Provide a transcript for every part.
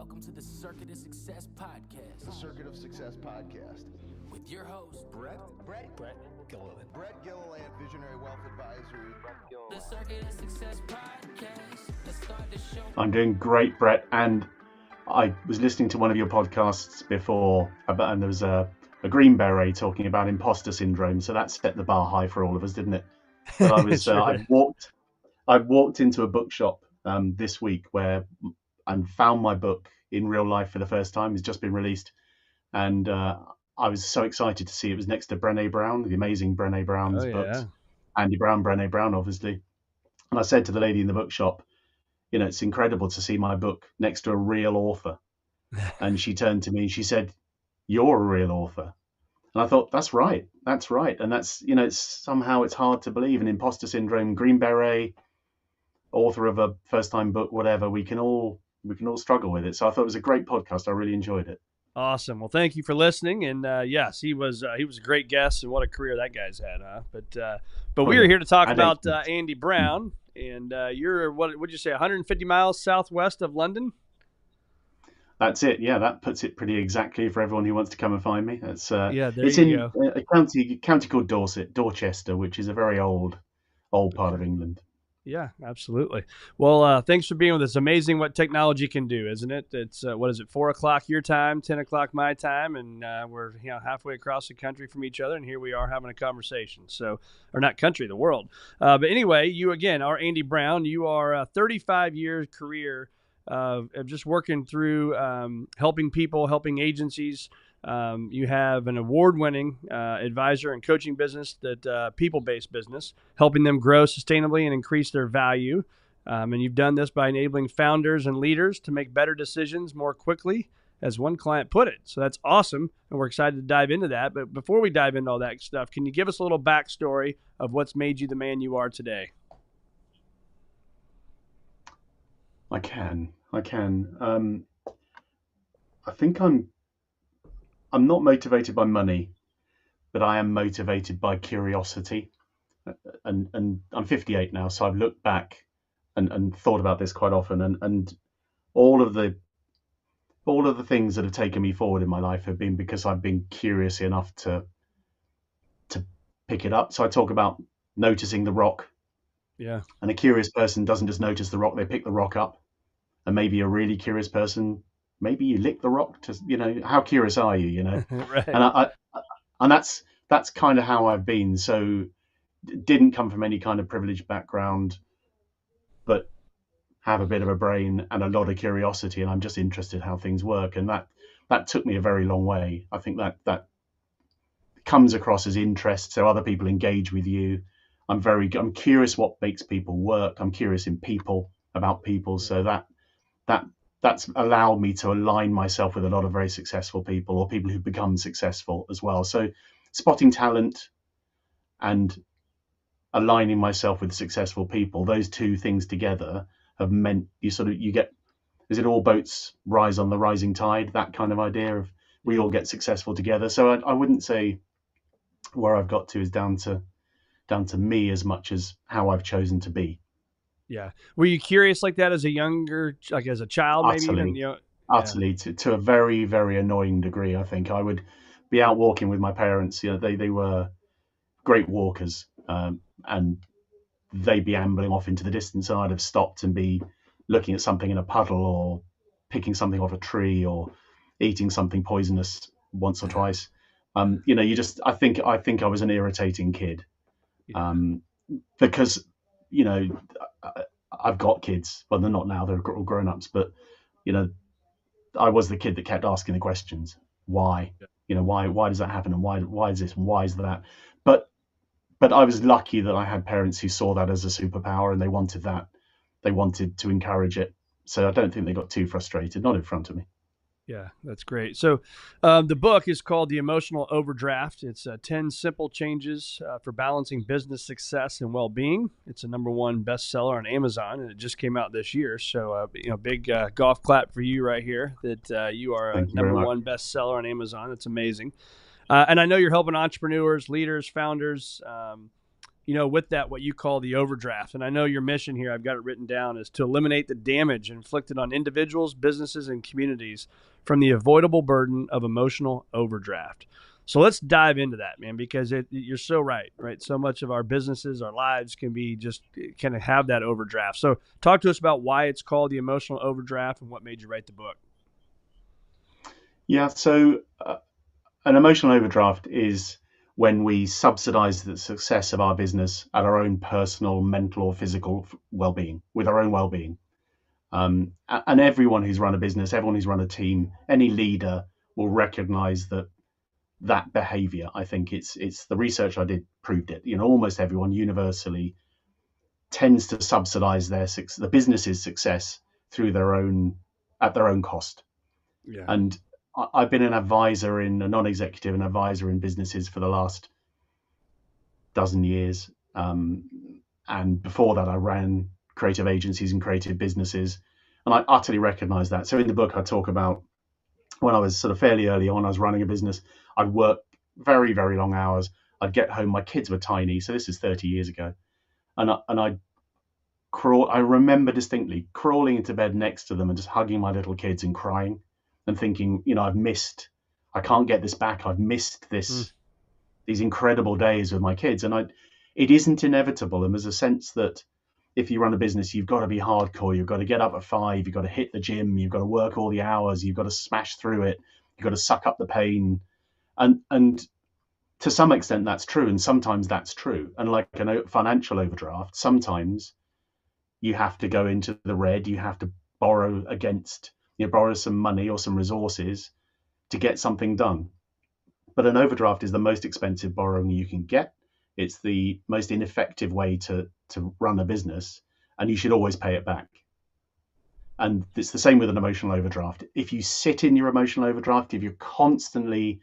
Welcome to the Circuit of Success Podcast. The Circuit of Success Podcast. With your host, Brett Gilliland. Brett Gilliland, Visionary Wealth Advisory. The Circuit of Success Podcast. Let's start the show. I'm doing great, Brett. And I was listening to one of your podcasts before, and there was a Green Beret talking about imposter syndrome. So that set the bar high for all of us, didn't it? But I was, I walked into a bookshop this week and found my book in real life for the first time. It's just been released, and I was so excited to see it was next to Brené Brown, the amazing Brené Brown's books. Andy Brown, Brené Brown, obviously. And I said to the lady in the bookshop, you know, it's incredible to see my book next to a real author. And she turned to me and she said, "You're a real author." And I thought, that's right. And that's, you know, it's hard to believe. An imposter syndrome, Green Beret, author of a first-time book, whatever, we can all struggle with it. So I thought it was a great podcast. I really enjoyed it. Awesome. Well, thank you for listening. And yes, he was a great guest, and what a career that guy's had, huh? But we are here to talk about Andy Brown, and you're what would you say, 150 miles southwest of London? That's it. Yeah, that puts it pretty exactly for everyone who wants to come and find me. It's it's in a county called Dorchester, which is a very old part of England. Yeah, absolutely. Well, thanks for being with us. It's amazing what technology can do, isn't it? It's, 4 o'clock your time, 10 o'clock my time, and we're halfway across the country from each other, and here we are having a conversation. So, or not country, the world. But anyway, you again are Andy Brown. You are a 35-year career of just working through helping people, helping agencies. You have an award-winning advisor and coaching business, that people-based business, helping them grow sustainably and increase their value. And you've done this by enabling founders and leaders to make better decisions more quickly, as one client put it. So that's awesome, and we're excited to dive into that. But before we dive into all that stuff, can you give us a little backstory of what's made you the man you are today? I can. I think I'm not motivated by money, but I am motivated by curiosity. And I'm 58 now, so I've looked back and thought about this quite often. And all of the things that have taken me forward in my life have been because I've been curious enough to pick it up. So I talk about noticing the rock. Yeah. And a curious person doesn't just notice the rock, they pick the rock up. And maybe a really curious person, maybe you lick the rock to, you know, how curious are you, you know? Right. And that's kind of how I've been. So didn't come from any kind of privileged background, but have a bit of a brain and a lot of curiosity, and I'm just interested how things work. And that took me a very long way. I think that comes across as interest, so other people engage with you. I'm curious what makes people work. I'm curious in people, about people. So that's allowed me to align myself with a lot of very successful people, or people who've become successful as well. So spotting talent and aligning myself with successful people, those two things together have meant you get, is it all boats rise on the rising tide? That kind of idea of we all get successful together. So I wouldn't say where I've got to is down to me as much as how I've chosen to be. Yeah. Were you curious like that as a child, maybe? Utterly. Utterly, to a very, very annoying degree. I think I would be out walking with my parents. You know, they were great walkers, and they'd be ambling off into the distance, and I'd have stopped and be looking at something in a puddle, or picking something off a tree, or eating something poisonous once or twice. You know, I think I was an irritating kid, because, you know, I've got kids. Well, they're not now; they're all grown-ups. But, you know, I was the kid that kept asking the questions. Why? You know, why does that happen? And why is this? And why is that? But I was lucky that I had parents who saw that as a superpower, and they wanted that. They wanted to encourage it. So I don't think they got too frustrated. Not in front of me. Yeah, that's great. So the book is called The Emotional Overdraft. It's 10 simple changes for balancing business success and well-being. It's a #1 bestseller on Amazon, and it just came out this year. So, big golf clap for you right here that you are a #1 bestseller on Amazon. It's amazing. And I know you're helping entrepreneurs, leaders, founders with that, what you call the overdraft. And I know your mission here, I've got it written down, is to eliminate the damage inflicted on individuals, businesses, and communities from the avoidable burden of emotional overdraft. So let's dive into that, man, because you're so right? So much of our businesses, our lives can be just kind of have that overdraft. So talk to us about why it's called the emotional overdraft and what made you write the book. Yeah, so an emotional overdraft is when we subsidize the success of our business at our own personal, mental, or physical well-being, with our own well-being. And everyone who's run a business, everyone who's run a team, any leader will recognize that behavior. I think it's the research I did proved it. Almost everyone universally tends to subsidize the business's success through at their own cost. Yeah. And I've been a non-executive and advisor in businesses for the last dozen years. And before that, I ran creative agencies and creative businesses. And I utterly recognize that. So in the book, I talk about when I was sort of fairly early on, I was running a business. I'd work very, very long hours. I'd get home. My kids were tiny. So this is 30 years ago. And I'd crawl. I remember distinctly crawling into bed next to them and just hugging my little kids and crying and thinking, I can't get this back. I've missed these incredible days with my kids. And it isn't inevitable. And there's a sense that if you run a business, you've got to be hardcore. You've got to get up at 5. You've got to hit the gym. You've got to work all the hours. You've got to smash through it. You've got to suck up the pain. And to some extent, that's true. And sometimes that's true. And like a financial overdraft, sometimes you have to go into the red. You have to borrow some money or some resources to get something done. But an overdraft is the most expensive borrowing you can get. It's the most ineffective way to run a business, and you should always pay it back. And it's the same with an emotional overdraft. If you sit in your emotional overdraft, if you're constantly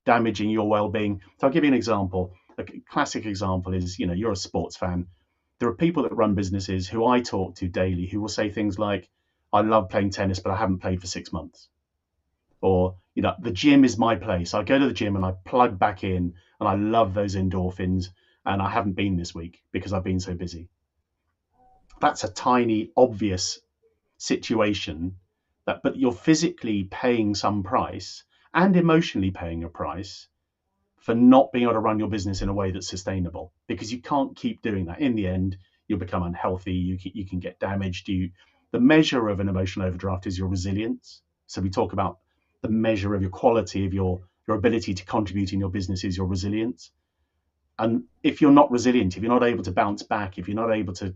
damaging your well-being. So I'll give you an example. A classic example is, you're a sports fan. There are people that run businesses who I talk to daily who will say things like, I love playing tennis, but I haven't played for 6 months. Or, the gym is my place. I go to the gym and I plug back in and I love those endorphins, and I haven't been this week because I've been so busy. That's a tiny, obvious situation but you're physically paying some price and emotionally paying a price for not being able to run your business in a way that's sustainable, because you can't keep doing that. In the end, you'll become unhealthy. You can get damaged. The measure of an emotional overdraft is your resilience. So we talk about the measure of your quality of your ability to contribute in your business is your resilience. And if you're not resilient, if you're not able to bounce back, if you're not able to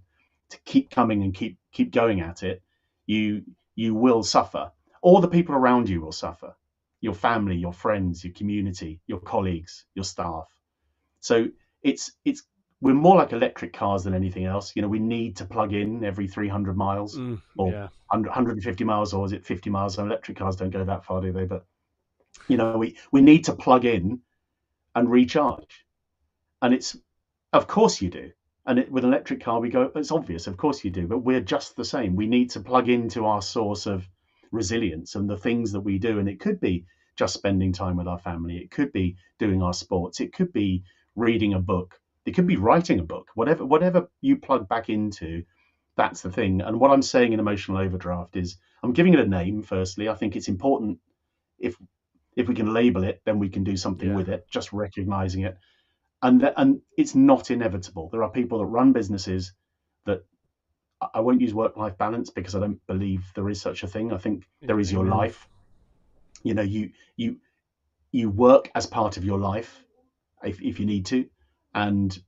keep coming and keep going at it, you will suffer. All the people around you will suffer. Your family, your friends, your community, your colleagues, your staff. So we're more like electric cars than anything else. We need to plug in every 300 miles or 150 miles, or is it 50 miles? Electric cars don't go that far, do they? But we need to plug in and recharge. And of course you do. And with an electric car, we go, it's obvious, of course you do, but we're just the same. We need to plug into our source of resilience and the things that we do. And it could be just spending time with our family. It could be doing our sports. It could be reading a book. It could be writing a book. Whatever you plug back into, that's the thing. And what I'm saying in emotional overdraft is, I'm giving it a name, firstly. I think it's important if we can label it, then we can do something with it, just recognizing it. And it's not inevitable. There are people that run businesses that, I won't use work-life balance because I don't believe there is such a thing. I think there is your life. You work as part of your life if you need to, and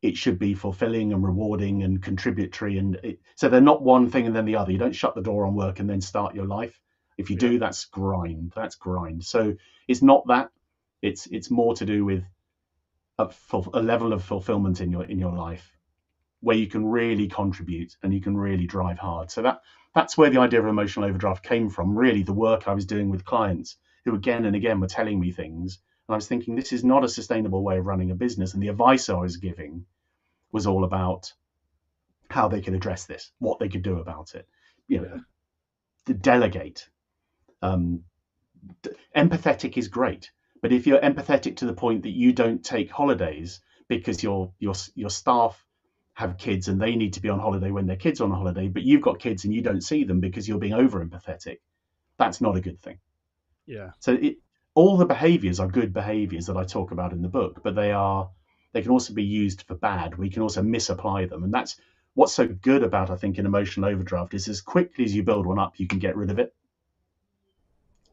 it should be fulfilling and rewarding and contributory. So they're not one thing and then the other. You don't shut the door on work and then start your life. If you do, that's grind. So it's not that. It's more to do with a level of fulfillment in your life where you can really contribute and you can really drive hard. So that's where the idea of emotional overdraft came from. Really, the work I was doing with clients who again and again were telling me things, and I was thinking, this is not a sustainable way of running a business. And the advice I was giving was all about how they could address this, what they could do about it. To delegate. Empathetic is great. But if you're empathetic to the point that you don't take holidays because your staff have kids and they need to be on holiday when their kids are on holiday, but you've got kids and you don't see them because you're being over empathetic. That's not a good thing. Yeah. So all the behaviors are good behaviors that I talk about in the book, but they can also be used for bad. We can also misapply them. And that's what's so good about, I think, an emotional overdraft is as quickly as you build one up, you can get rid of it.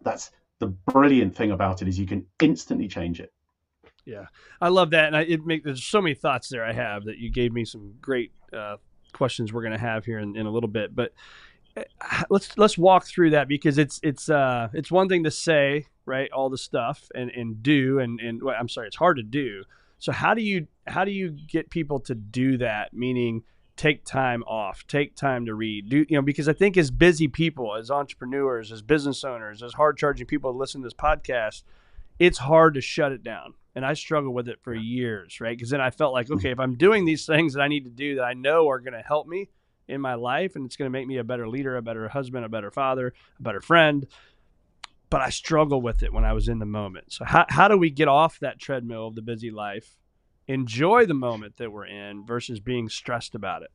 That's the brilliant thing about it, is you can instantly change it. Yeah, I love that, and there's so many thoughts there I have that you gave me some great questions we're going to have here in a little bit. But let's walk through that, because it's one thing to say, right, all the stuff and do and well, I'm sorry, it's hard to do. So how do you get people to do that? Meaning, take time off, take time to read, because I think as busy people, as entrepreneurs, as business owners, as hard charging people who listen to this podcast, it's hard to shut it down. And I struggled with it for years, right? Because then I felt like, okay, if I'm doing these things that I need to do that I know are going to help me in my life, and it's going to make me a better leader, a better husband, a better father, a better friend. But I struggle with it when I was in the moment. So how do we get off that treadmill of the busy life, enjoy the moment that we're in versus being stressed about it?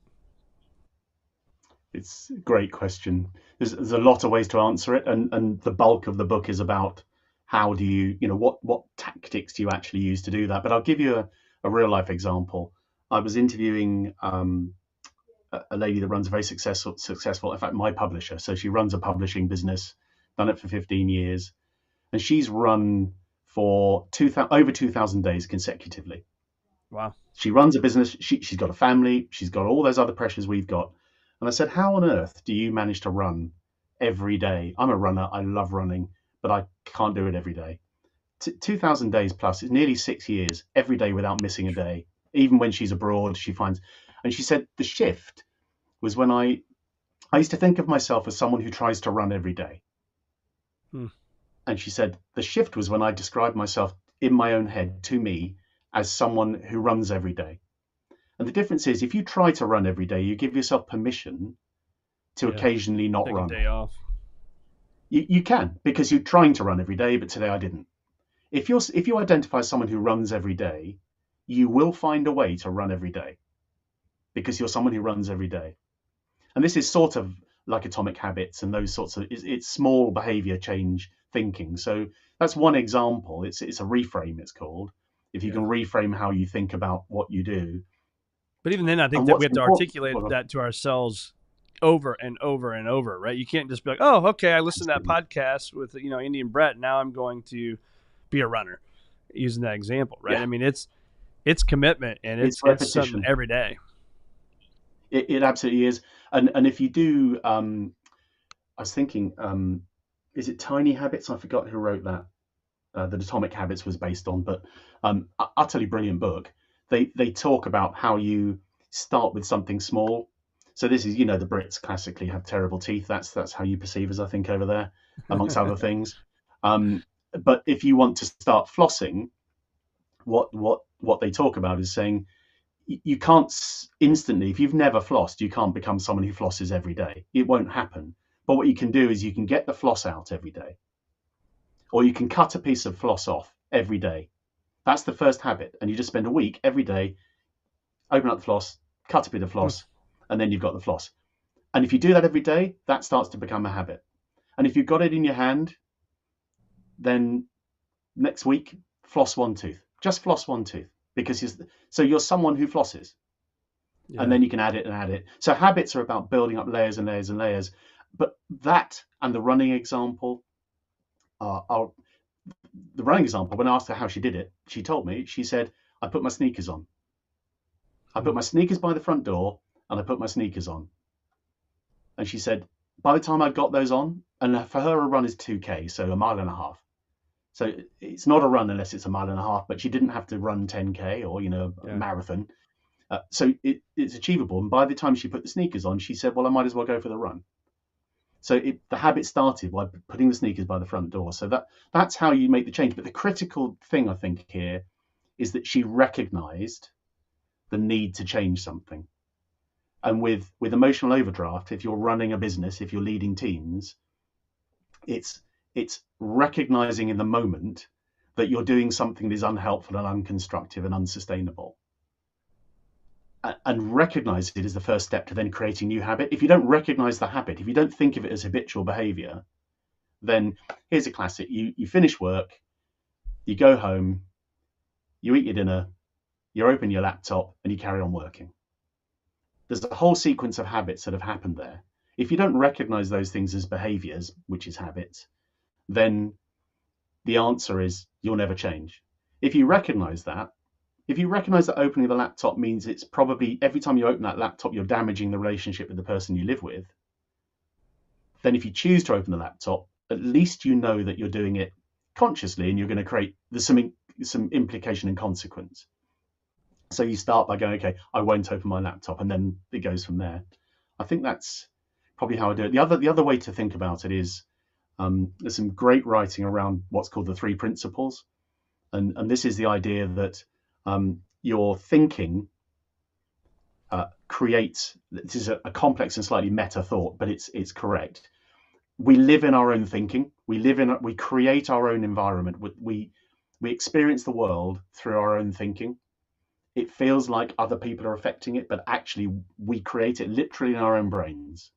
It's a great question. There's a lot of ways to answer it. And the bulk of the book is about how do you, what tactics do you actually use to do that? But I'll give you a real life example. I was interviewing a lady that runs a very successful, in fact, my publisher. So she runs a publishing business, done it for 15 years. And she's run for over 2,000 days consecutively. Wow. She runs a business. She's got a family. She's got all those other pressures we've got. And I said, how on earth do you manage to run every day? I'm a runner. I love running, but I can't do it every day. 2,000 days plus, it's nearly 6 years, every day without missing a day. Even when she's abroad, she finds. And she said the shift was when I used to think of myself as someone who tries to run every day. And she said the shift was when I described myself in my own head to me as someone who runs every day. And the difference is, if you try to run every day, you give yourself permission to occasionally not take run. A day off. You can, because you're trying to run every day, but today I didn't. If you identify as someone who runs every day, you will find a way to run every day, because you're someone who runs every day. And this is sort of like atomic habits and those sorts of, it's small behavior change thinking. So that's one example. It's a reframe, it's called. If you can reframe how you think about what you do. But even then, I think that we have to articulate that to ourselves over and over and over, right? You can't just be like, oh, okay, I listened to that podcast with, Indian Brett. Now I'm going to be a runner, using that example, right? Yeah. I mean, it's commitment, and it's something every day. It absolutely is. And if you do, I was thinking, is it Tiny Habits? I forgot who wrote that. That Atomic Habits was based on, but utterly brilliant book. They talk about how you start with something small. So this is, the Brits classically have terrible teeth. That's how you perceive us, I think, over there, amongst other things. But if you want to start flossing, what they talk about is saying you can't instantly, if you've never flossed, you can't become someone who flosses every day. It won't happen. But what you can do is you can get the floss out every day, or you can cut a piece of floss off every day. That's the first habit. And you just spend a week every day, open up the floss, cut a bit of floss, and then you've got the floss. And if you do that every day, that starts to become a habit. And if you've got it in your hand, then next week, floss one tooth. Just floss one tooth, because you're someone who flosses. Yeah. And then you can add it and add it. So habits are about building up layers and layers and layers. But that and the running example are the running example. When I asked her how she did it, she told me, she said, I put my sneakers on. I put my sneakers by the front door and I put my sneakers on. And she said, by the time I got those on, and for her, a run is 2K, so a mile and a half. So it's not a run unless it's a mile and a half, but she didn't have to run 10K or, a marathon. So it's achievable. And by the time she put the sneakers on, she said, well, I might as well go for the run. So the habit started by putting the sneakers by the front door. So that's how you make the change. But the critical thing, I think, here is that she recognized the need to change something. And with emotional overdraft, if you're running a business, if you're leading teams, it's recognizing in the moment that you're doing something that is unhelpful and unconstructive and unsustainable. and recognize it is the first step to then creating new habit. If you don't recognize the habit, if you don't think of it as habitual behavior, then here's a classic. You finish work, you go home, you eat your dinner, you open your laptop, and you carry on working. There's a whole sequence of habits that have happened there. If you don't recognize those things as behaviors, which is habits, then the answer is you'll never change. If you recognize that opening the laptop means it's probably every time you open that laptop, you're damaging the relationship with the person you live with, then if you choose to open the laptop, at least you know that you're doing it consciously and you're going to create some implication and consequence. So you start by going, okay, I won't open my laptop, and then it goes from there. I think that's probably how I do it. The other way to think about it is there's some great writing around what's called the 3 principles. And this is the idea that your thinking creates, this is a complex and slightly meta thought, but it's correct. We live in our own thinking. We create our own environment. We experience the world through our own thinking. It feels like other people are affecting it, but actually we create it literally in our own brains,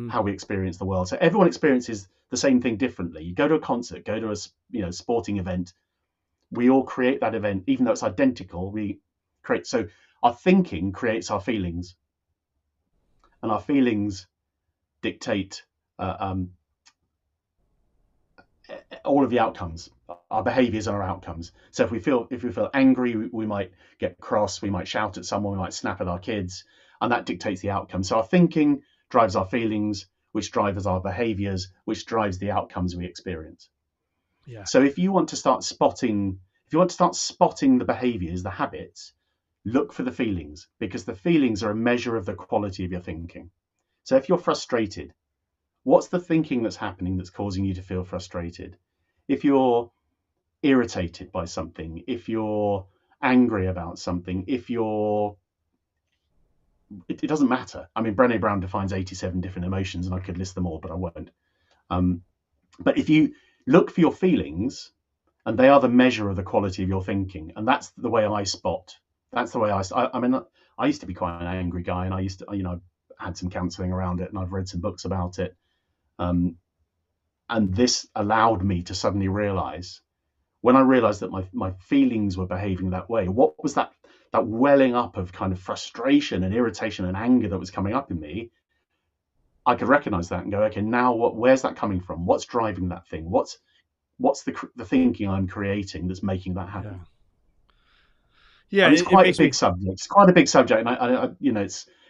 how we experience the world. So everyone experiences the same thing differently. You go to a concert, go to a sporting event, we all create that event, even though it's identical. We create, so our thinking creates our feelings, and our feelings dictate all of the outcomes, our behaviors and our outcomes. So if we feel angry, we might get cross, we might shout at someone, we might snap at our kids, and that dictates the outcome. So our thinking drives our feelings, which drives our behaviors, which drives the outcomes we experience. Yeah. So if you want to start spotting the behaviors, the habits, look for the feelings, because the feelings are a measure of the quality of your thinking. So if you're frustrated, what's the thinking that's happening that's causing you to feel frustrated? If you're irritated by something, if you're angry about something, it doesn't matter. I mean, Brené Brown defines 87 different emotions, and I could list them all, but I won't. But if you look for your feelings, and they are the measure of the quality of your thinking, and that's the way I spot. That's the way I mean, I used to be quite an angry guy, and I used to, I had some counselling around it, and I've read some books about it. And this allowed me to suddenly realize, when I realized that my feelings were behaving that way, what was that welling up of kind of frustration and irritation and anger that was coming up in me? I could recognize that and go, okay, now where's that coming from? What's driving that thing? What's the thinking I'm creating that's making that happen? Yeah, it's quite a big subject. It's quite a big subject, and I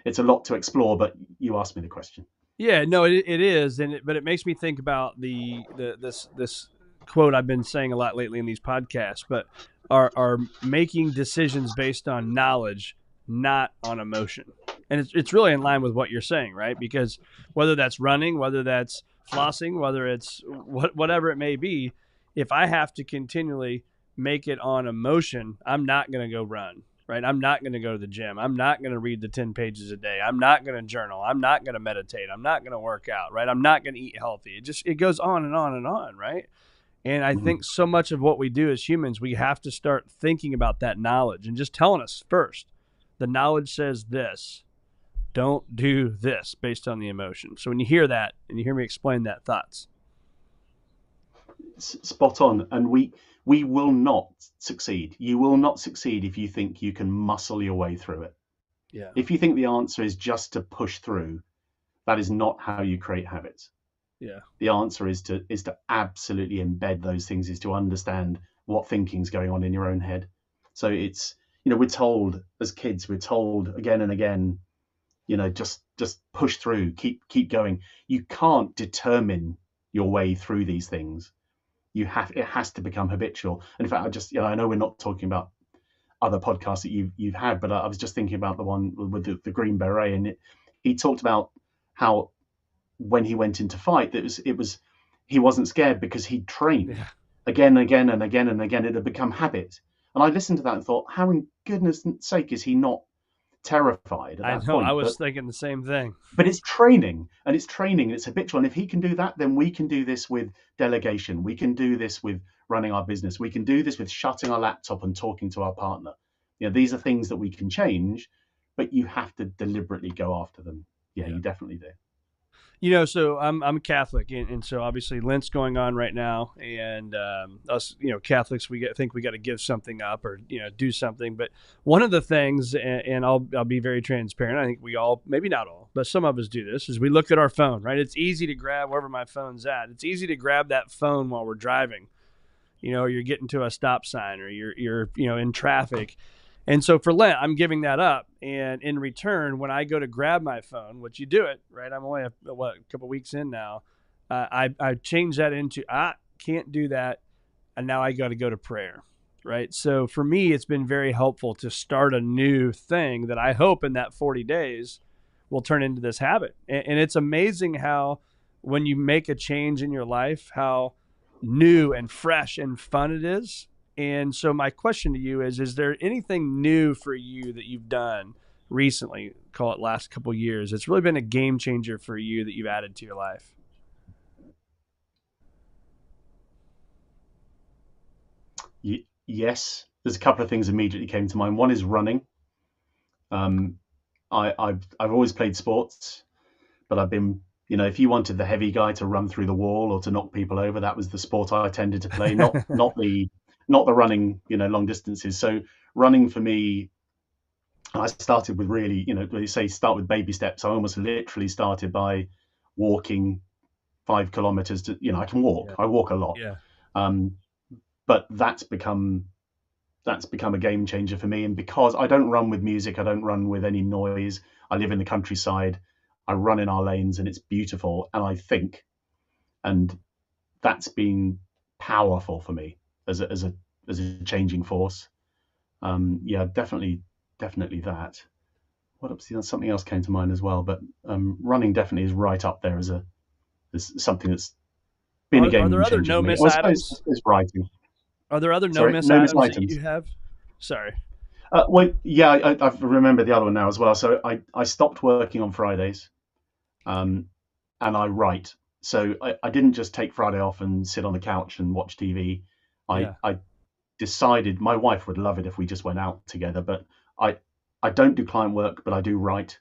it's a lot to explore. But you asked me the question. Yeah, no, it is, but it makes me think about this quote I've been saying a lot lately in these podcasts. But are making decisions based on knowledge, not on emotion, and it's really in line with what you're saying, right? Because whether that's running, whether that's flossing, whether it's whatever it may be, if I have to continually make it on emotion, I'm not going to go run, right? I'm not going to go to the gym. I'm not going to read the 10 pages a day. I'm not going to journal. I'm not going to meditate. I'm not going to work out, right? I'm not going to eat healthy. It goes on and on and on, right? And I think so much of what we do as humans, we have to start thinking about that knowledge and just telling us first, the knowledge says this, don't do this based on the emotion. So when you hear that and you hear me explain that, thoughts? Spot on. And we will not succeed. You will not succeed if you think you can muscle your way through it. Yeah. If you think the answer is just to push through, that is not how you create habits. Yeah. The answer is to absolutely embed those things, is to understand what thinking's going on in your own head. So it's, we're told as kids, we're told again and again, just push through, keep going. You can't determine your way through these things. It has to become habitual. And in fact, I know we're not talking about other podcasts that you've had, but I was just thinking about the one with the Green Beret, and he talked about how when he went into fight, he wasn't scared because he'd trained again and again and again and again. It had become habit. And I listened to that and thought, how in goodness sake is he not terrified at that point? I was thinking the same thing. But it's training, and it's habitual. And if he can do that, then we can do this with delegation. We can do this with running our business. We can do this with shutting our laptop and talking to our partner. These are things that we can change but you have to deliberately go after them. Yeah, you definitely do. So I'm Catholic, and so obviously Lent's going on right now, and us, Catholics, think we got to give something up or do something. But one of the things, and I'll be very transparent. I think we all, maybe not all, but some of us do this, is we look at our phone. Right, it's easy to grab wherever my phone's at. It's easy to grab that phone while we're driving. You're getting to a stop sign, or you're in traffic. And so for Lent, I'm giving that up. And in return, when I go to grab my phone, which you do it, right? I'm only a couple weeks in now. I change that into, can't do that. And now I got to go to prayer, right? So for me, it's been very helpful to start a new thing that I hope in that 40 days will turn into this habit. And it's amazing how when you make a change in your life, how new and fresh and fun it is. And so my question to you is there anything new for you that you've done recently, call it last couple of years, it's really been a game changer for you that you've added to your life? Yes, there's a couple of things immediately came to mind. One is running. I've always played sports, but I've been, if you wanted the heavy guy to run through the wall or to knock people over, that was the sport I tended to play, not the running, long distances. So running for me, I started with really, they say start with baby steps. I almost literally started by walking 5 kilometers to, I can walk. Yeah. I walk a lot. Yeah. But that's become a game changer for me. And because I don't run with music, I don't run with any noise. I live in the countryside. I run in our lanes and it's beautiful. And I think, and that's been powerful for me as a changing force. Definitely that. What else? Something else came to mind as well, but running definitely is right up there as something that's been a game changer. Are there other no miss items? It's writing. Are there other no miss items that you have? Sorry. I remember the other one now as well. So I stopped working on Fridays, and I write. So I didn't just take Friday off and sit on the couch and watch TV. I decided my wife would love it if we just went out together, but I don't do client work, but I do write.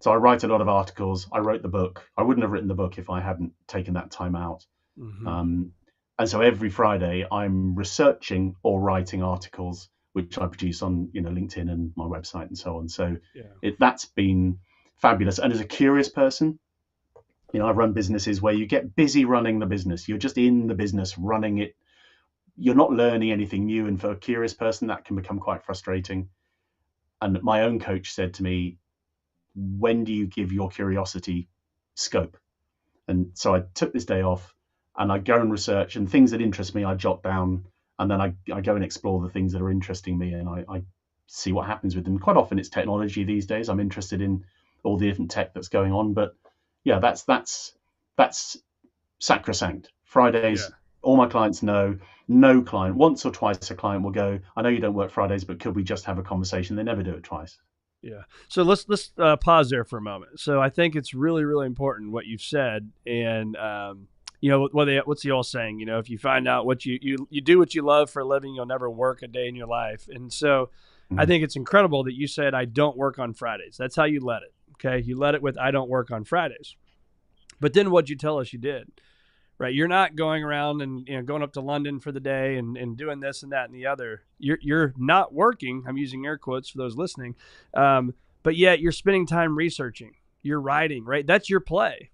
So I write a lot of articles. I wrote the book. I wouldn't have written the book if I hadn't taken that time out. Mm-hmm. And so every Friday I'm researching or writing articles, which I produce on LinkedIn and my website and so on. So that's been fabulous. And as a curious person, I've run businesses where you get busy running the business. You're just in the business running it. You're not learning anything new. And for a curious person, that can become quite frustrating. And my own coach said to me, when do you give your curiosity scope? And so I took this day off and I go and research, and things that interest me, I jot down, and then I go and explore the things that are interesting me, and I see what happens with them. Quite often it's technology these days. I'm interested in all the different tech that's going on, but yeah, that's sacrosanct. Fridays, all my clients know, no client, once or twice a client will go, I know you don't work Fridays, but could we just have a conversation? They never do it twice. Yeah. So let's pause there for a moment. So I think it's really, really important what you've said. And, what's the old saying? If you find out what you do what you love for a living, you'll never work a day in your life. And so I think it's incredible that you said, I don't work on Fridays. That's how you led it. Okay. You led it with, I don't work on Fridays. But then what'd you tell us you did? Right. You're not going around and going up to London for the day and doing this and that and the other. You're not working. I'm using air quotes for those listening. But yet you're spending time researching. You're writing, right? That's your play.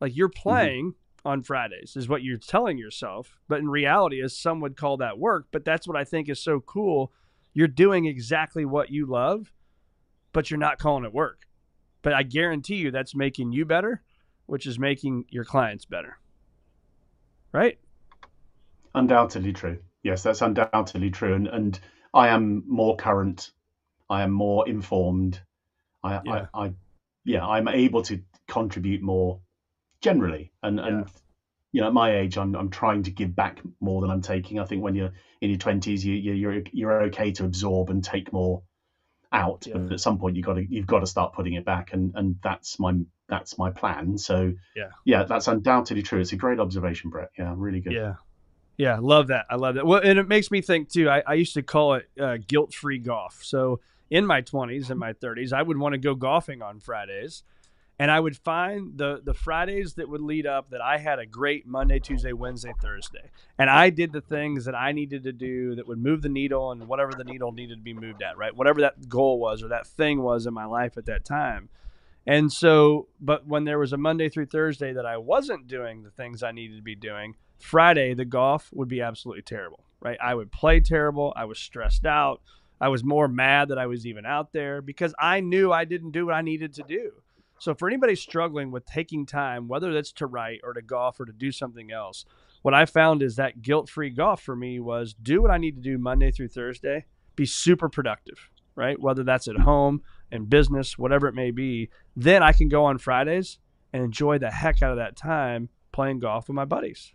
Like you're playing on Fridays is what you're telling yourself. But in reality, as some would call that work. But that's what I think is so cool. You're doing exactly what you love, but you're not calling it work. But I guarantee you that's making you better, which is making your clients better. Right? Undoubtedly true. Yes, that's undoubtedly true. And I am more current. I am more informed. I'm able to contribute more generally. And at my age, I'm trying to give back more than I'm taking. I think when you're in your 20s, you're okay to absorb and take more out. Yeah. But at some point, you've got to start putting it back. And that's my plan. So that's undoubtedly true. It's a great observation, Brett. Yeah, really good. Yeah, love that. I love that. Well, and it makes me think too. I used to call it guilt-free golf. So in my 20s and my 30s, I would want to go golfing on Fridays. And I would find the Fridays that would lead up that I had a great Monday, Tuesday, Wednesday, Thursday. And I did the things that I needed to do that would move the needle and whatever the needle needed to be moved at, right? Whatever that goal was or that thing was in my life at that time. And so, but when there was a Monday through Thursday that I wasn't doing the things I needed to be doing, Friday, the golf would be absolutely terrible, right? I would play terrible. I was stressed out. I was more mad that I was even out there because I knew I didn't do what I needed to do. So for anybody struggling with taking time, whether that's to write or to golf or to do something else, what I found is that guilt-free golf for me was do what I need to do Monday through Thursday, be super productive, right? Whether that's at home, in business, whatever it may be. Then I can go on Fridays and enjoy the heck out of that time playing golf with my buddies,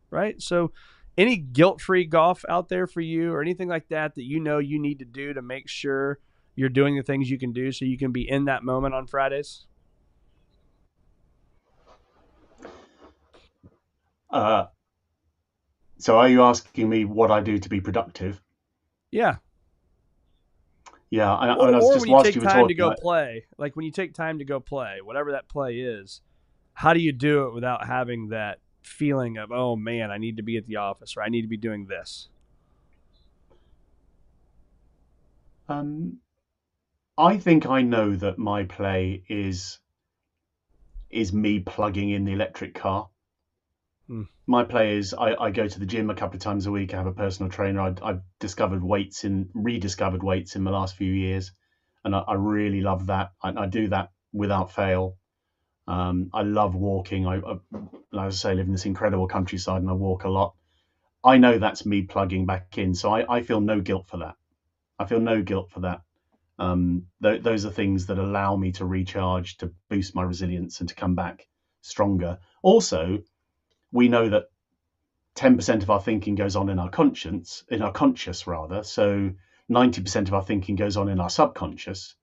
right? So any guilt-free golf out there for you or anything like that you know you need to do to make sure you're doing the things you can do so you can be in that moment on Fridays? So are you asking me what I do to be productive? Yeah. Yeah, I was Or just when you whilst take you were time to talking. go play, like when you take time to go play, whatever that play is, how do you do it without having that feeling of, oh man, I need to be at the office or I need to be doing this? I think I know that my play is me plugging in the electric car. My play is I go to the gym a couple of times a week. I have a personal trainer. I've rediscovered weights in the last few years, and I really love that. I do that without fail. I love walking. As I say, I live in this incredible countryside, and I walk a lot. I know that's me plugging back in, so I feel no guilt for that. I feel no guilt for that. Those are things that allow me to recharge, to boost my resilience, and to come back stronger. Also, we know that 10% of our thinking goes on in our conscious rather. So 90% of our thinking goes on in our subconscious.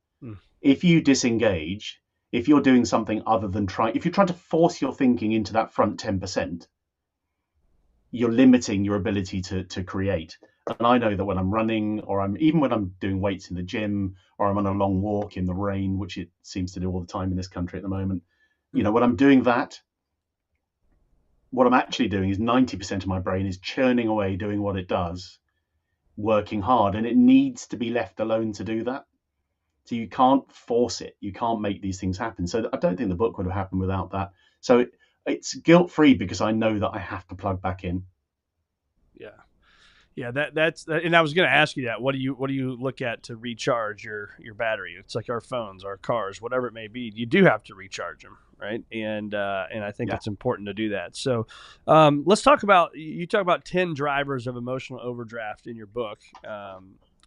If you disengage, if you're doing something other than if you're trying to force your thinking into that front 10%, you're limiting your ability to create. And I know that when I'm running, or even when I'm doing weights in the gym, or I'm on a long walk in the rain, which it seems to do all the time in this country at the moment, when I'm doing that, what I'm actually doing is 90% of my brain is churning away, doing what it does, working hard, and it needs to be left alone to do that. So you can't force it. You can't make these things happen. So I don't think the book would have happened without that. So it's guilt-free because I know that I have to plug back in. Yeah, that's and I was going to ask you that. What do you look at to recharge your battery? It's like our phones, our cars, whatever it may be. You do have to recharge them, right? And I think it's important to do that. So let's talk about, you talk about 10 drivers of emotional overdraft in your book.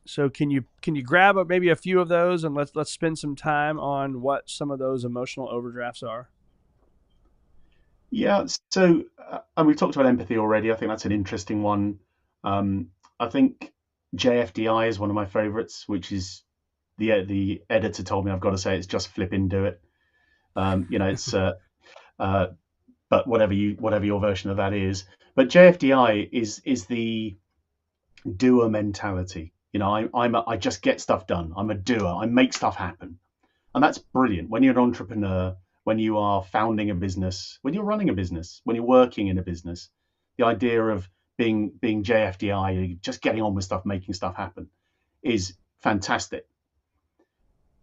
So can you grab maybe a few of those and let's spend some time on what some of those emotional overdrafts are? Yeah. So and we talked about empathy already. I think that's an interesting one. I think JFDI is one of my favorites, which is the editor told me I've got to say it's just flipping do it. It's but whatever your version of that is. But JFDI is the doer mentality. I just get stuff done. I'm a doer. I make stuff happen, and that's brilliant. When you're an entrepreneur, when you are founding a business, when you're running a business, when you're working in a business, the idea of being JFDI, just getting on with stuff, making stuff happen, is fantastic.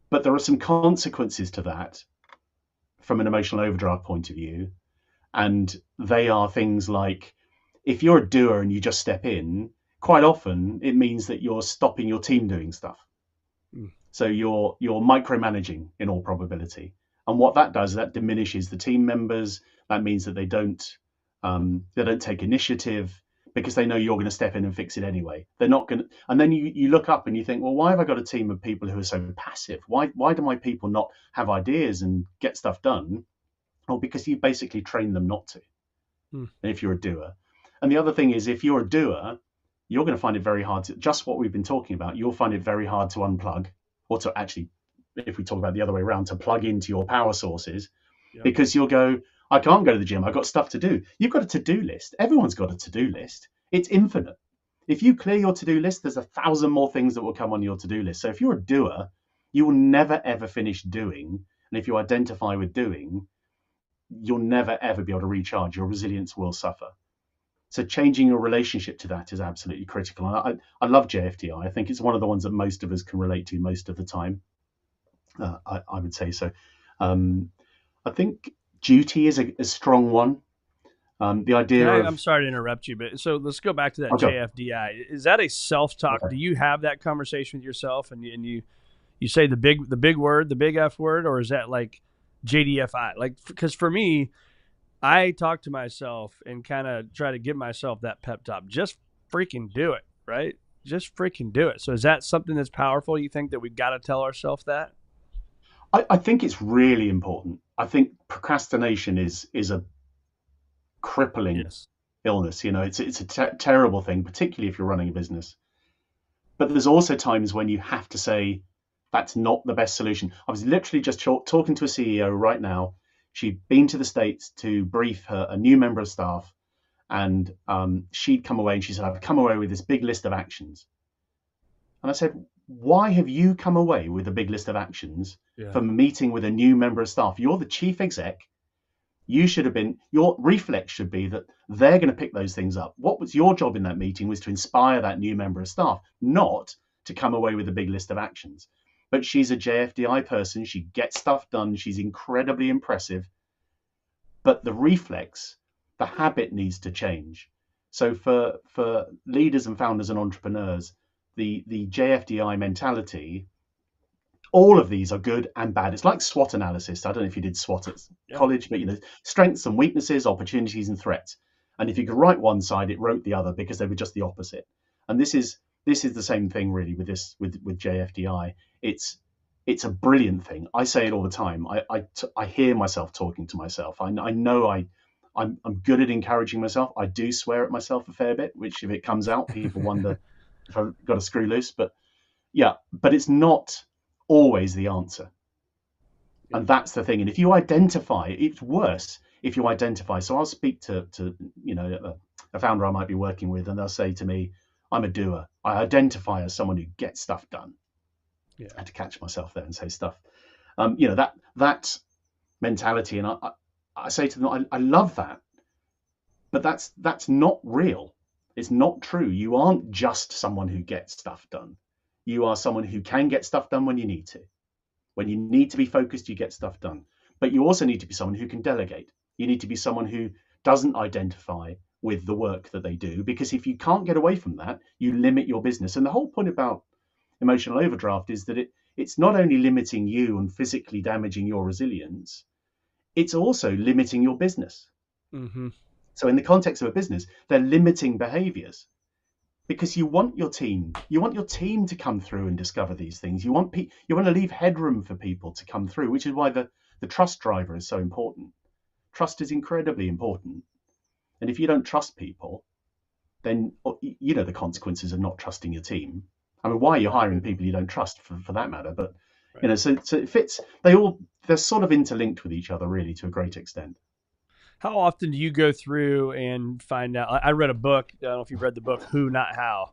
But there are some consequences to that from an emotional overdraft point of view. And they are things like, if you're a doer and you just step in, quite often it means that you're stopping your team doing stuff. So you're micromanaging in all probability. And what that does, that diminishes the team members. That means that they don't take initiative, because they know you're going to step in and fix it anyway. They're not going to, and then you look up and you think, well, why have I got a team of people who are so passive? Why do my people not have ideas and get stuff done? Well, because you basically train them not to. And if you're a doer. And the other thing is, if you're a doer, you're going to find it very hard to, just what we've been talking about, you'll find it very hard to unplug, or to actually, if we talk about the other way around, to plug into your power sources, because you'll go, I can't go to the gym. I've got stuff to do. You've got a to-do list. Everyone's got a to-do list. It's infinite. If you clear your to-do list, there's 1,000 more things that will come on your to-do list. So if you're a doer, you will never, ever finish doing. And if you identify with doing, you'll never, ever be able to recharge. Your resilience will suffer. So changing your relationship to that is absolutely critical. And I love JFDI. I think it's one of the ones that most of us can relate to most of the time. I would say so. I think duty is a strong one. The idea I'm sorry to interrupt you, but so let's go back to that Okay. JFDI. Is that a self-talk? Okay. Do you have that conversation with yourself, and you say the big word, the big F word, or is that like JDFI? Like, because for me, I talk to myself and kind of try to give myself that pep talk. Just freaking do it, right? Just freaking do it. So is that something that's powerful? You think that we've got to tell ourselves that? I think it's really important. I think procrastination is a crippling Yes. illness. It's a terrible thing, particularly if you're running a business. But there's also times when you have to say that's not the best solution. I was literally just talking to a CEO right now. She'd been to the States to brief a new member of staff, and she'd come away and she said, I've come away with this big list of actions. And I said, why have you come away with a big list of actions from a meeting with a new member of staff? You're the chief exec. Your reflex should be that they're going to pick those things up. What was your job in that meeting was to inspire that new member of staff, not to come away with a big list of actions. But she's a JFDI person. She gets stuff done. She's incredibly impressive. But the reflex, the habit needs to change. So for leaders and founders and entrepreneurs, the JFDI mentality, all of these are good and bad. It's like SWOT analysis. I don't know if you did SWOT at college, but strengths and weaknesses, opportunities and threats. And if you could write one side, it wrote the other because they were just the opposite. And this is the same thing really with JFDI. It's a brilliant thing. I say it all the time. I hear myself talking to myself. I know I'm good at encouraging myself. I do swear at myself a fair bit, which if it comes out, people wonder if I've got a screw loose. But it's not always the answer. And that's the thing. And if you identify, it's worse if you identify. So I'll speak to a founder I might be working with, and they'll say to me, I'm a doer. I identify as someone who gets stuff done. I had to catch myself there and say stuff. That mentality, and I say to them, I love that, but that's not real. It's not true. You aren't just someone who gets stuff done. You are someone who can get stuff done when you need to. When you need to be focused, you get stuff done. But you also need to be someone who can delegate. You need to be someone who doesn't identify with the work that they do, because if you can't get away from that, you limit your business. And the whole point about emotional overdraft is that it's not only limiting you and physically damaging your resilience, it's also limiting your business. Mm-hmm. So in the context of a business, they're limiting behaviors, because you want your team to come through and discover these things. You want to leave headroom for people to come through, which is why the trust driver is so important. Trust is incredibly important. And if you don't trust people, then the consequences of not trusting your team. I mean, why are you hiring people you don't trust for that matter? But right. So it fits. They're sort of interlinked with each other really to a great extent. How often do you go through and find out? I read a book. I don't know if you've read the book Who Not How,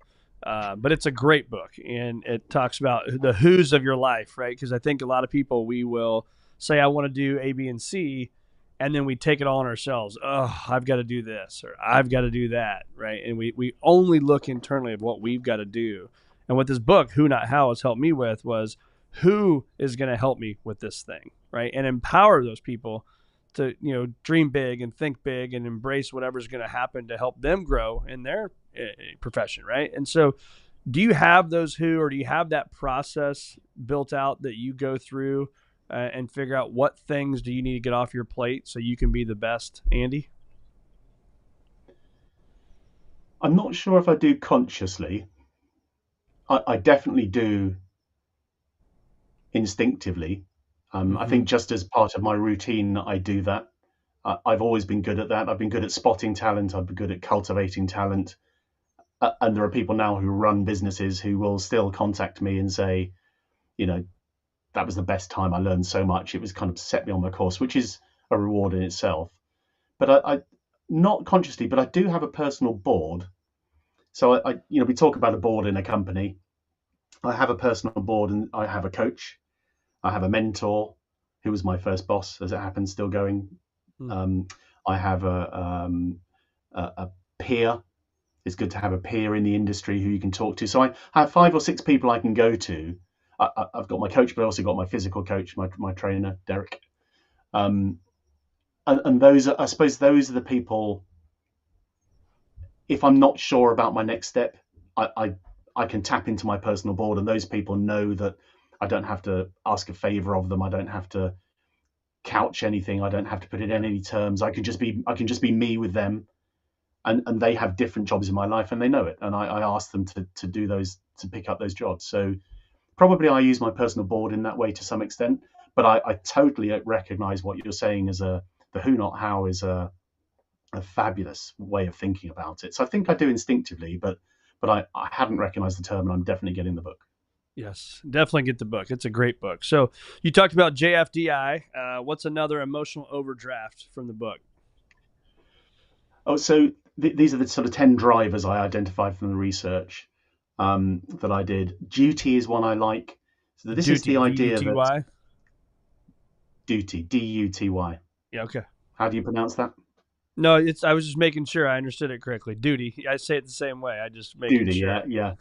but it's a great book, and it talks about the who's of your life, right? Because I think a lot of people, we will say, I want to do A, B, and C, and then we take it all on ourselves. Oh, I've got to do this, or I've got to do that, right? And we only look internally at what we've got to do. And what this book, Who Not How, has helped me with was who is going to help me with this thing, right? And empower those people to dream big and think big and embrace whatever's going to happen to help them grow in their profession, right? And so do you have those who, or do you have that process built out that you go through and figure out what things do you need to get off your plate so you can be the best, Andy? I'm not sure if I do consciously. I definitely do instinctively. I think just as part of my routine, I do that. I've always been good at that. I've been good at spotting talent. I've been good at cultivating talent. And there are people now who run businesses who will still contact me and say, that was the best time. I learned so much. It was kind of set me on my course, which is a reward in itself. But I not consciously, but I do have a personal board. So we talk about a board in a company. I have a personal board, and I have a coach. I have a mentor who was my first boss, as it happens, still going. I have a peer. It's good to have a peer in the industry who you can talk to. So I have 5 or 6 people I can go to. I've got my coach, but I also got my physical coach, my trainer, Derek. And those are, I suppose, those are the people. If I'm not sure about my next step, I can tap into my personal board, and those people know that I don't have to ask a favor of them. I don't have to couch anything. I don't have to put it in any terms. I can just be me with them, and they have different jobs in my life, and they know it. And I ask them to do those, to pick up those jobs. So probably I use my personal board in that way to some extent. But I totally recognize what you're saying as the who not how is a fabulous way of thinking about it. So I think I do instinctively, but I hadn't recognized the term, and I'm definitely getting the book. Yes, definitely get the book. It's a great book. So you talked about JFDI. What's another emotional overdraft from the book? Oh, so these are the sort of 10 drivers I identified from the research that I did. Duty is one I like. So this is the idea that duty, D-U-T-Y. Yeah, okay. How do you pronounce that? No, I was just making sure I understood it correctly. Duty. I say it the same way. I just make duty. Sure. Yeah.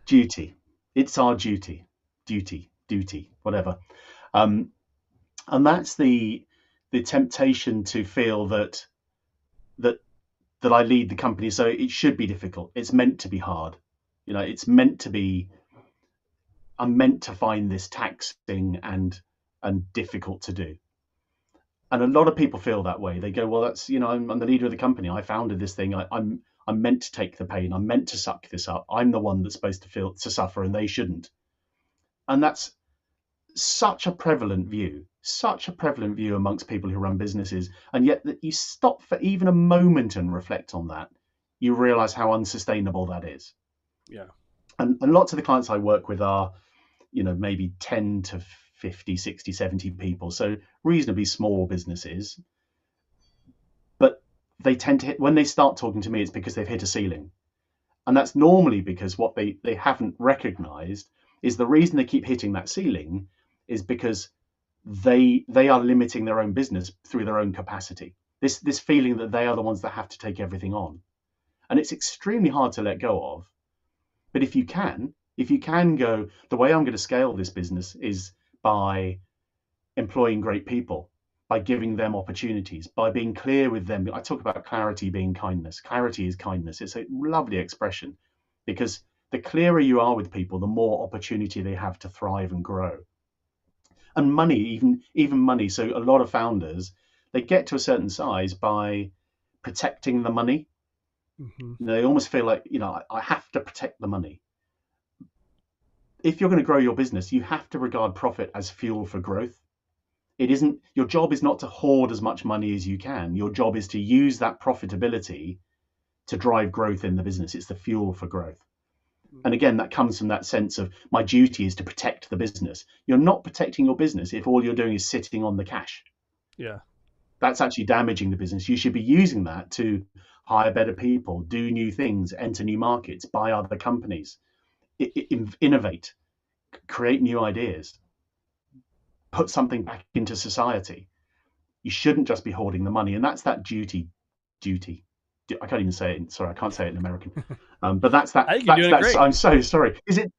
Duty. It's our duty. Duty. Whatever. And that's the temptation to feel that I lead the company, so it should be difficult. It's meant to be hard. It's meant to be. I'm meant to find this taxing and difficult to do. And a lot of people feel that way. They go, well, that's, I'm the leader of the company. I founded this thing. I'm meant to take the pain. I'm meant to suck this up. I'm the one that's supposed to suffer, and they shouldn't. And that's such a prevalent view amongst people who run businesses. And yet that you stop for even a moment and reflect on that, you realize how unsustainable that is. Yeah. And lots of the clients I work with are, maybe 10 to 50, 60, 70 people. So reasonably small businesses. But they tend to hit, when they start talking to me, it's because they've hit a ceiling. And that's normally because what they haven't recognized is the reason they keep hitting that ceiling is because they are limiting their own business through their own capacity. This feeling that they are the ones that have to take everything on. And it's extremely hard to let go of. But if you can go, the way I'm going to scale this business is by employing great people, by giving them opportunities, by being clear with them. I talk about clarity being kindness. Clarity is kindness. It's a lovely expression, because the clearer you are with people, the more opportunity they have to thrive and grow. And money, even money. So a lot of founders, they get to a certain size by protecting the money. Mm-hmm. They almost feel like, I have to protect the money. If you're going to grow your business, you have to regard profit as fuel for growth. Your job is not to hoard as much money as you can. Your job is to use that profitability to drive growth in the business. It's the fuel for growth. And again, that comes from that sense of my duty is to protect the business. You're not protecting your business if all you're doing is sitting on the cash. Yeah. That's actually damaging the business. You should be using that to hire better people, do new things, enter new markets, buy other companies, innovate, create new ideas, put something back into society. You shouldn't just be hoarding the money. And that's that duty. I can't even say it. Sorry, I can't say it in American. But that's that. Great. I'm so sorry. Is it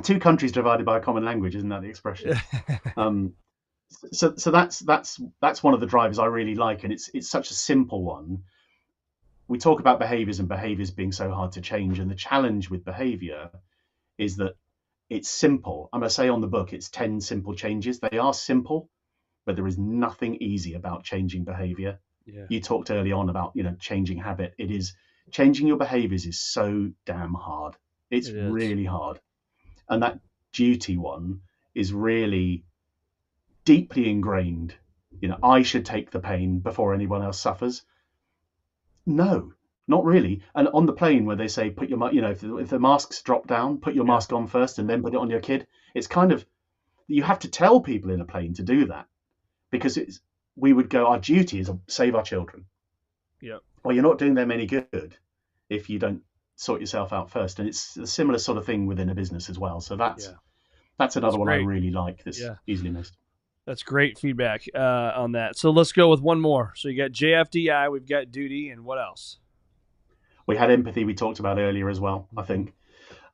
2 countries divided by a common language? Isn't that the expression? So that's one of the drivers I really like, and it's such a simple one. We talk about behaviors and behaviors being so hard to change, and the challenge with behavior is that it's simple. I'm going to say on the book, it's 10 simple changes. They are simple, but there is nothing easy about changing behavior. Yeah. You talked early on about, changing habit. It is changing your behaviors is so damn hard. It's really hard. And that duty one is really deeply ingrained. I should take the pain before anyone else suffers. No, not really. And on the plane where they say, put your, if the masks drop down, put your mask on first and then put it on your kid. It's kind of, you have to tell people in a plane to do that, because we would go, our duty is to save our children. Yeah. Well, you're not doing them any good if you don't sort yourself out first. And it's a similar sort of thing within a business as well. So that's another That's one great. I really like that's easily missed. That's great feedback on that. So let's go with one more. So you got JFDI, we've got duty, and what else? We had empathy we talked about earlier as well, I think.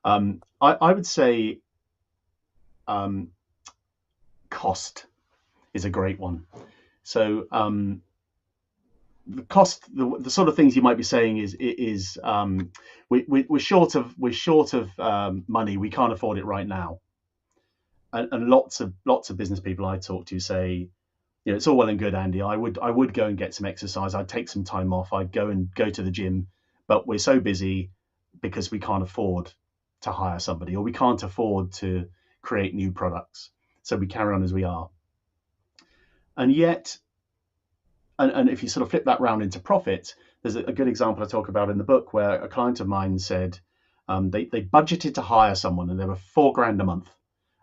I would say cost is a great one. So the cost, the sort of things you might be saying is we're short of money. We can't afford it right now. And lots of business people I talk to say, it's all well and good, Andy. I would go and get some exercise. I'd take some time off. I'd go to the gym, but we're so busy because we can't afford to hire somebody, or we can't afford to create new products. So we carry on as we are. And yet, and if you sort of flip that round into profit, there's a good example I talk about in the book where a client of mine said they budgeted to hire someone and they were $4,000 a month.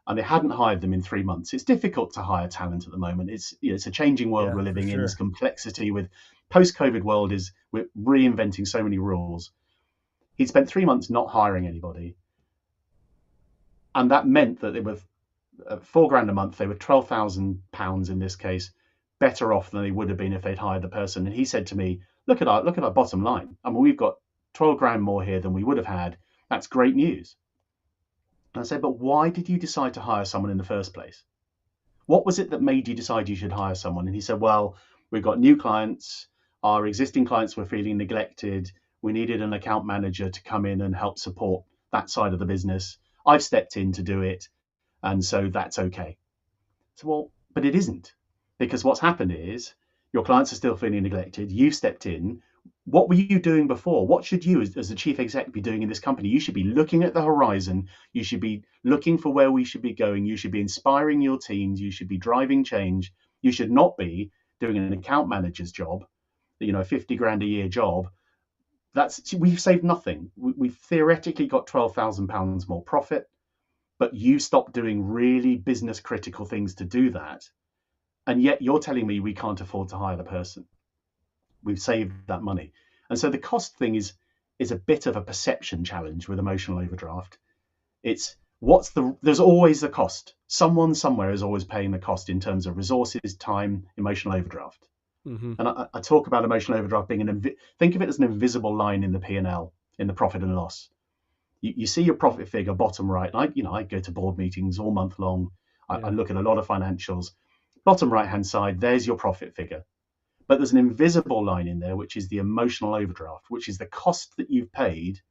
And they hadn't hired them in 3 months. It's difficult to hire talent at the moment. It's a changing world we're living in. There's complexity with post-COVID world we're reinventing so many rules. He'd spent 3 months not hiring anybody. And that meant that they were $4,000 a month. They were £12,000 in this case, better off than they would have been if they'd hired the person. And he said to me, look at our bottom line. I mean, we've got $12,000 more here than we would have had. That's great news. And I said, but why did you decide to hire someone in the first place? What was it that made you decide you should hire someone? And he said, well, we've got new clients. Our existing clients were feeling neglected. We needed an account manager to come in and help support that side of the business. I've stepped in to do it. And so that's okay. So, well, but it isn't, because what's happened is your clients are still feeling neglected. You've stepped in. What were you doing before? What should you, as the chief exec, be doing in this company? You should be looking at the horizon. You should be looking for where we should be going. You should be inspiring your teams. You should be driving change. You should not be doing an account manager's job, a $50,000 a year job. We've saved nothing. We've theoretically got £12,000 more profit, but you stopped doing really business critical things to do that. And yet you're telling me we can't afford to hire the person. We've saved that money. And so the cost thing is a bit of a perception challenge with emotional overdraft. It's there's always the cost. Someone somewhere is always paying the cost in terms of resources, time, emotional overdraft. Mm-hmm. And I talk about emotional overdraft being think of it as an invisible line in the P&L, in the profit and loss. You see your profit figure bottom right. I go to board meetings all month long. I look at a lot of financials. Bottom right hand side, there's your profit figure. But there's an invisible line in there, which is the emotional overdraft, which is the cost that you've paid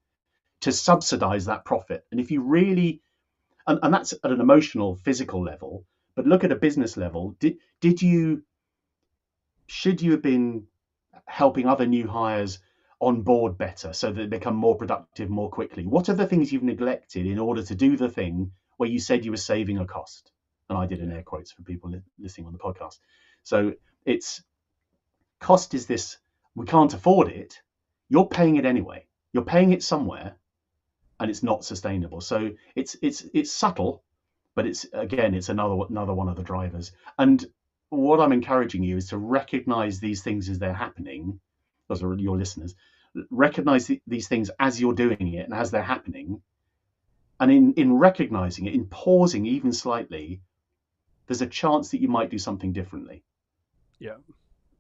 to subsidize that profit. And if you really, and that's at an emotional, physical level, but look at a business level, should you have been helping other new hires on board better so that they become more productive more quickly? What are the things you've neglected in order to do the thing where you said you were saving a cost? And I did in air quotes for people listening on the podcast. So cost is this, we can't afford it. You're paying it anyway. You're paying it somewhere, and it's not sustainable. So it's subtle, but it's another one of the drivers. And what I'm encouraging you is to recognize these things as they're happening. Those are your listeners. Recognize these things as you're doing it and as they're happening. And in recognizing it, in pausing even slightly, there's a chance that you might do something differently. Yeah.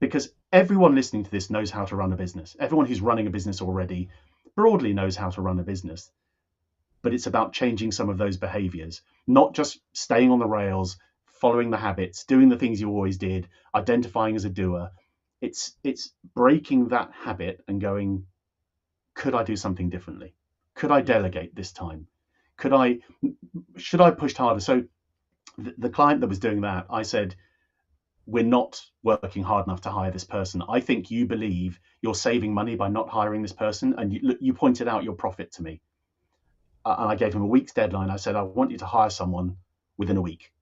Because everyone listening to this knows how to run a business. Everyone who's running a business already broadly knows how to run a business. But it's about changing some of those behaviors, not just staying on the rails, following the habits, doing the things you always did, identifying as a doer. It's breaking that habit and going, could I do something differently? Could I delegate this time? Should I push harder? So the client that was doing that, I said, we're not working hard enough to hire this person. I think you believe you're saving money by not hiring this person. And you pointed out your profit to me. And I gave him a week's deadline. I said, I want you to hire someone within a week.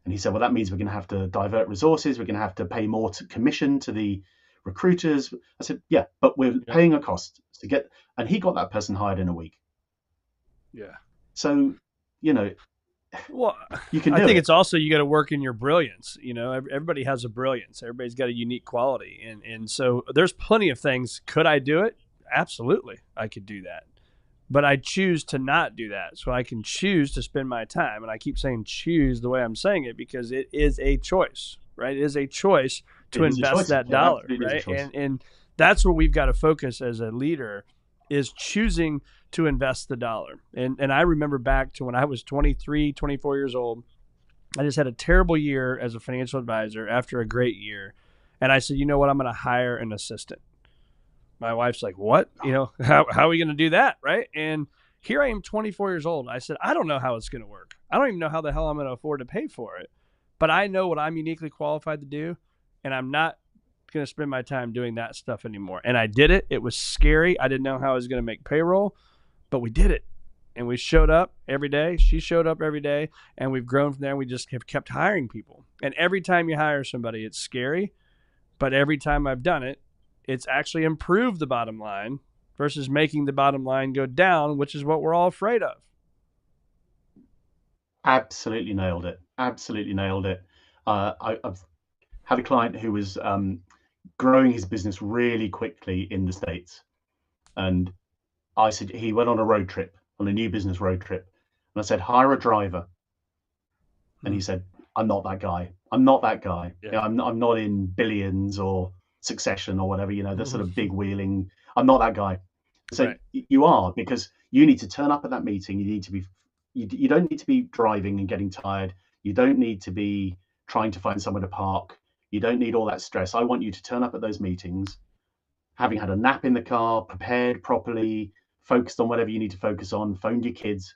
And he said, well, that means we're going to have to divert resources. We're going to have to pay more commission to the recruiters. I said, yeah, but we're paying a cost to get, and he got that person hired in a week. Yeah. So, well, you can. I think it's also you got to work in your brilliance. Everybody has a brilliance. Everybody's got a unique quality, and so there's plenty of things. Could I do it? Absolutely, I could do that. But I choose to not do that. So I can choose to spend my time. And I keep saying choose the way I'm saying it because it is a choice, right? It is a choice to invest that dollar, right? And that's where we've got to focus as a leader is choosing to invest the dollar. And I remember back to when I was 23, 24 years old. I just had a terrible year as a financial advisor after a great year. And I said, you know what? I'm going to hire an assistant. My wife's like, what? How are we going to do that? Right. And here I am 24 years old. I said, I don't know how it's going to work. I don't even know how the hell I'm going to afford to pay for it. But I know what I'm uniquely qualified to do. And I'm not going to spend my time doing that stuff anymore. And I did it. It was scary. I didn't know how I was going to make payroll, but we did it. And we showed up every day. She showed up every day. And we've grown from there. We just have kept hiring people. And every time you hire somebody, it's scary. But every time I've done it, it's actually improved the bottom line versus making the bottom line go down, which is what we're all afraid of. Absolutely nailed it. Absolutely nailed it. I've had a client who was growing his business really quickly in the States. And I said, he went on a road trip, on a new business road trip. And I said, hire a driver. And he said, I'm not that guy. I'm not that guy. Yeah. I'm not in Billions or Succession or whatever, the sort of big wheeling. I'm not that guy. So Right. You are, because you need to turn up at that meeting. You need to be, you don't need to be driving and getting tired. You don't need to be trying to find somewhere to park. You don't need all that stress. I want you to turn up at those meetings, having had a nap in the car, prepared properly, focused on whatever you need to focus on, phoned your kids.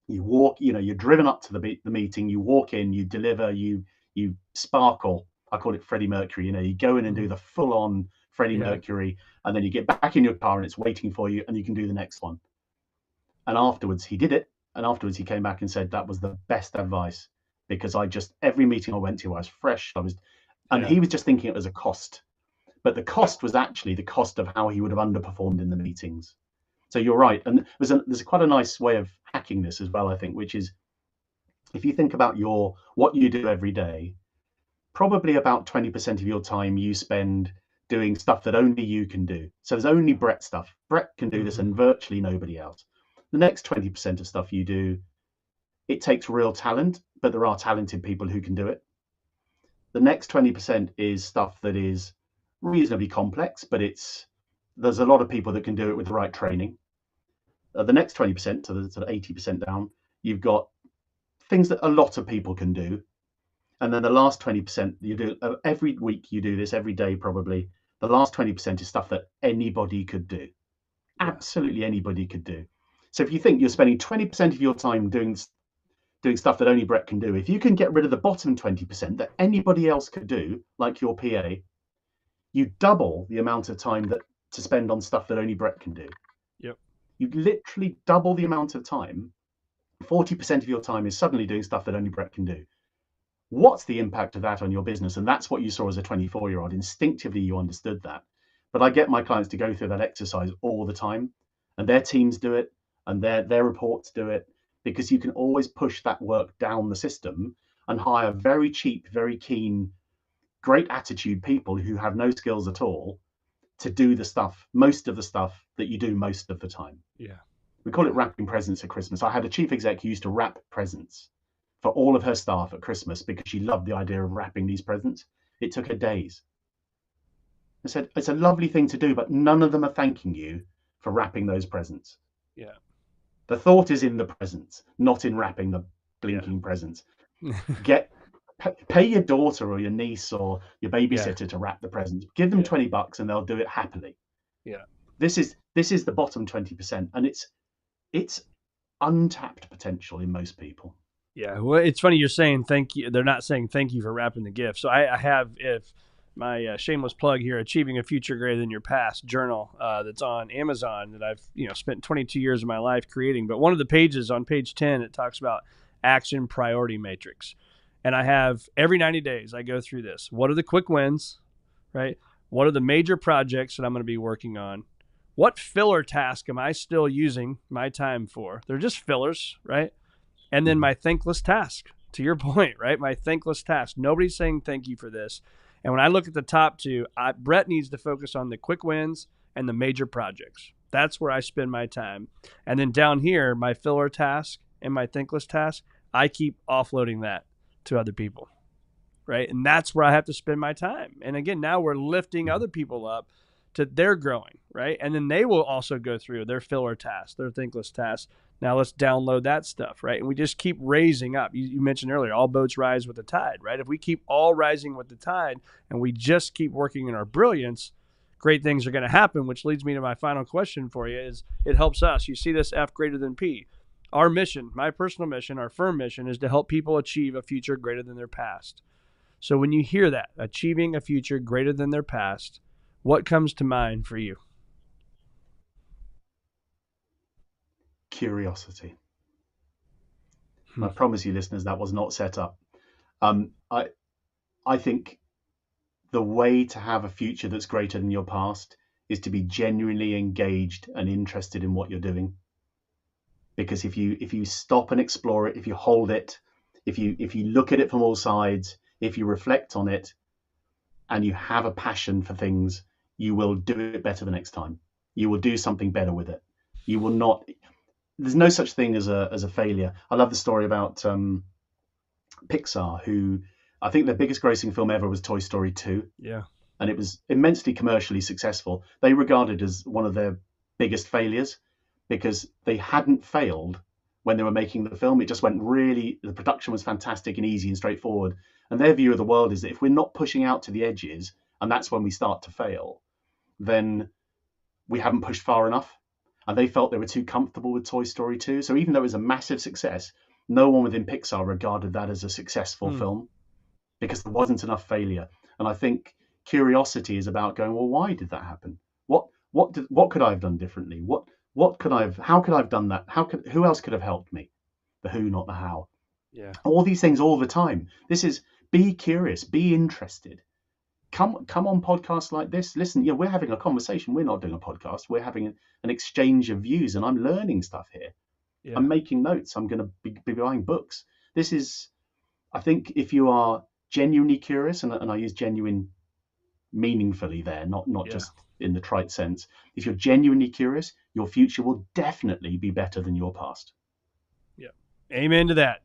You walk, you're driven up to the meeting, you walk in, you deliver, you sparkle. I call it Freddie Mercury. You go in and do the full on Freddie Mercury, and then you get back in your car and it's waiting for you and you can do the next one. And afterwards he did it. And afterwards he came back and said, that was the best advice, because every meeting I went to, I was fresh. He was just thinking it was a cost, but the cost was actually the cost of how he would have underperformed in the meetings. So you're right. And there's quite a nice way of hacking this as well, I think, which is if you think about what you do every day, probably about 20% of your time you spend doing stuff that only you can do. So there's only Brett stuff. Brett can do this and virtually nobody else. The next 20% of stuff you do, it takes real talent, but there are talented people who can do it. The next 20% is stuff that is reasonably complex, but there's a lot of people that can do it with the right training. The next 20%, so the sort of 80% down, you've got things that a lot of people can do. And then the last 20%, you do every week, you do this every day probably. The last 20% is stuff that anybody could do. Absolutely anybody could do. So if you think you're spending 20% of your time doing stuff that only Brett can do, if you can get rid of the bottom 20% that anybody else could do, like your PA, you double the amount of time to spend on stuff that only Brett can do. Yep. You literally double the amount of time. 40% of your time is suddenly doing stuff that only Brett can do. What's the impact of that on your business? And that's what you saw as a 24-year-old. Instinctively, you understood that. But I get my clients to go through that exercise all the time, and their teams do it, and their reports do it, because you can always push that work down the system and hire very cheap, very keen, great attitude people who have no skills at all to do most of the stuff that you do most of the time. Yeah. We call it wrapping presents at Christmas. I had a chief exec who used to wrap presents for all of her staff at Christmas because she loved the idea of wrapping these presents. It took her days. I said, it's a lovely thing to do, but none of them are thanking you for wrapping those presents. Yeah. The thought is in the presents, not in wrapping the blinking presents. Pay your daughter or your niece or your babysitter to wrap the presents. Give them $20 and they'll do it happily. Yeah. This is the bottom 20%, and it's untapped potential in most people. Yeah, well, it's funny you're saying thank you. They're not saying thank you for wrapping the gift. So I have, if my shameless plug here, Achieving a Future Greater Than Your Past journal that's on Amazon that I've spent 22 years of my life creating. But one of the pages on page 10, it talks about action priority matrix. And I have every 90 days, I go through this. What are the quick wins, right? What are the major projects that I'm going to be working on? What filler task am I still using my time for? They're just fillers, right? And then my thankless task, to your point, right? My thankless task. Nobody's saying thank you for this. And when I look at the top two, Brett needs to focus on the quick wins and the major projects. That's where I spend my time. And then down here, my filler task and my thankless task, I keep offloading that to other people, right? And that's where I have to spend my time. And again, now we're lifting other people up to their growing, right? And then they will also go through their filler tasks, their thankless tasks. Now let's download that stuff, right? And we just keep raising up. You mentioned earlier, all boats rise with the tide, right? If we keep all rising with the tide and we just keep working in our brilliance, great things are going to happen, which leads me to my final question for you is it helps us. You see this F greater than P. Our mission, my personal mission, our firm mission is to help people achieve a future greater than their past. So when you hear that, achieving a future greater than their past, what comes to mind for you? Curiosity. I promise you, listeners, that was not set up. I think the way to have a future that's greater than your past is to be genuinely engaged and interested in what you're doing. Because if you stop and explore it, if you hold it, if you look at it from all sides, if you reflect on it, and you have a passion for things, you will do it better the next time. You will do something better with it. You will not. There's no such thing as a failure. I love the story about Pixar, who I think their biggest grossing film ever was Toy Story 2. Yeah. And it was immensely commercially successful. They regarded it as one of their biggest failures because they hadn't failed when they were making the film. It just went really, the production was fantastic and easy and straightforward. And their view of the world is that if we're not pushing out to the edges, and that's when we start to fail, then we haven't pushed far enough. And they felt they were too comfortable with Toy Story 2. So even though it was a massive success, no one within Pixar regarded that as a successful film because there wasn't enough failure. And I think curiosity is about going, well, why did that happen? What could I have done differently? How could I have done that? Who else could have helped me? The who, not the how. Yeah. All these things all the time. This is be curious, be interested. Come on podcasts like this. Listen, yeah, we're having a conversation. We're not doing a podcast. We're having an exchange of views, and I'm learning stuff here. Yeah. I'm making notes. I'm going to be buying books. This is, I think, if you are genuinely curious, and I use genuine meaningfully there, not just in the trite sense. If you're genuinely curious, your future will definitely be better than your past. Yeah. Amen to that.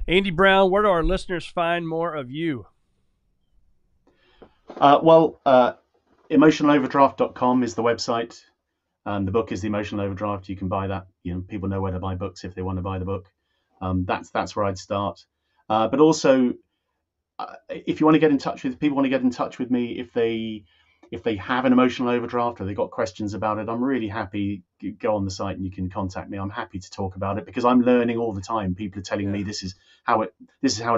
Andy Brown, where do our listeners find more of you? Emotionaloverdraft.com is the website. The book is The Emotional Overdraft. You can buy that. People know where to buy books if they want to buy the book. That's where I'd start. But also, if you want to get in touch with people, want to get in touch with me if they have an emotional overdraft or they've got questions about it, I'm really happy. Go on the site and you can contact me. I'm happy to talk about it because I'm learning all the time. People are telling me this is how it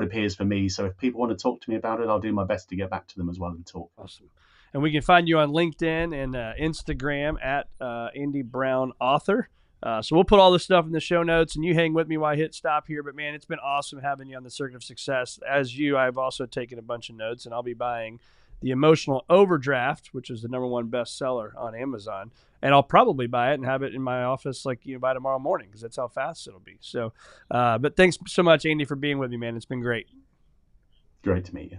appears for me. So if people want to talk to me about it, I'll do my best to get back to them as well and talk. Awesome. And we can find you on LinkedIn and Instagram at Andy Brown Author. So we'll put all this stuff in the show notes, and you hang with me while I hit stop here. But, man, it's been awesome having you on the Circuit of Success. As you, I've also taken a bunch of notes, and I'll be buying The Emotional Overdraft, which is the #1 bestseller on Amazon. And I'll probably buy it and have it in my office by tomorrow morning because that's how fast it'll be. So, but thanks so much, Andy, for being with me, man. It's been great. Great to meet you.